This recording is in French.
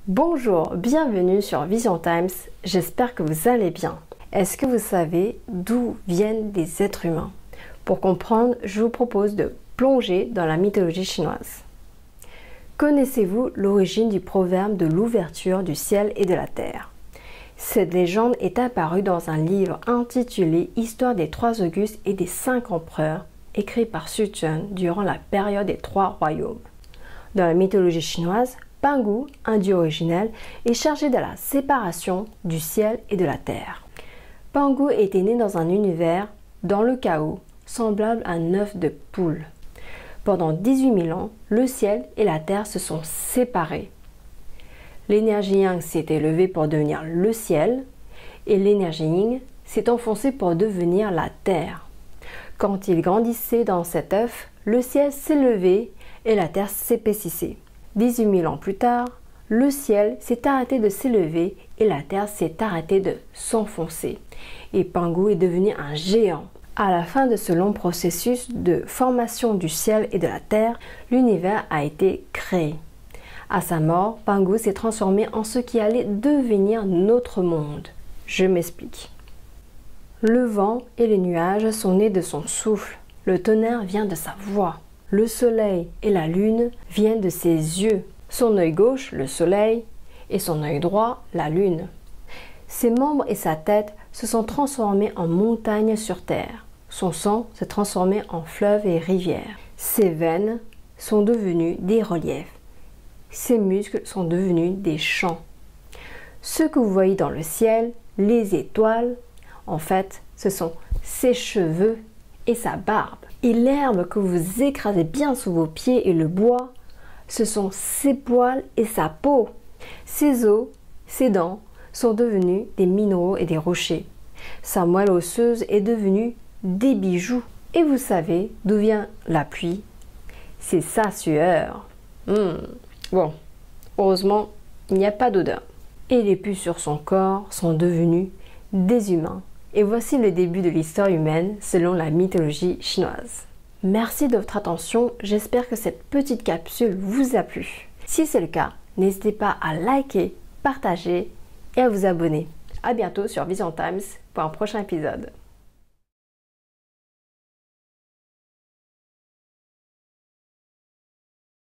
Bonjour, bienvenue sur Vision Times, j'espère que vous allez bien. Est-ce que vous savez d'où viennent les êtres humains? Pour comprendre, je vous propose de plonger dans la mythologie chinoise. Connaissez-vous l'origine du proverbe de l'ouverture du ciel et de la terre? Cette légende est apparue dans un livre intitulé Histoire des 3 Augustes et des 5 empereurs, écrit par Su Chun durant la période des 3 royaumes. Dans la mythologie chinoise, Pangu, un dieu originel, est chargé de la séparation du ciel et de la terre. Pangu était né dans un univers, dans le chaos, semblable à un œuf de poule. Pendant 18 000 ans, le ciel et la terre se sont séparés. L'énergie yang s'est élevée pour devenir le ciel et l'énergie yin s'est enfoncée pour devenir la terre. Quand il grandissait dans cet œuf, le ciel s'élevait et la terre s'épaississait. 18 000 ans plus tard, le ciel s'est arrêté de s'élever et la terre s'est arrêtée de s'enfoncer. Et Pangu est devenu un géant. À la fin de ce long processus de formation du ciel et de la terre, l'univers a été créé. À sa mort, Pangu s'est transformé en ce qui allait devenir notre monde. Je m'explique. Le vent et les nuages sont nés de son souffle. Le tonnerre vient de sa voix. Le soleil et la lune viennent de ses yeux. Son œil gauche, le soleil, et son œil droit, la lune. Ses membres et sa tête se sont transformés en montagnes sur terre. Son sang s'est transformé en fleuves et rivières. Ses veines sont devenues des reliefs. Ses muscles sont devenus des champs. Ce que vous voyez dans le ciel, les étoiles, en fait, ce sont ses cheveux et sa barbe. Et l'herbe que vous écrasez bien sous vos pieds et le bois, ce sont ses poils et sa peau. Ses os, ses dents sont devenus des minéraux et des rochers. Sa moelle osseuse est devenue des bijoux. Et vous savez d'où vient la pluie? C'est sa sueur. Bon, heureusement, il n'y a pas d'odeur. Et les pus sur son corps sont devenus des humains. Et voici le début de l'histoire humaine selon la mythologie chinoise. Merci de votre attention, j'espère que cette petite capsule vous a plu. Si c'est le cas, n'hésitez pas à liker, partager et à vous abonner. A bientôt sur Vision Times pour un prochain épisode.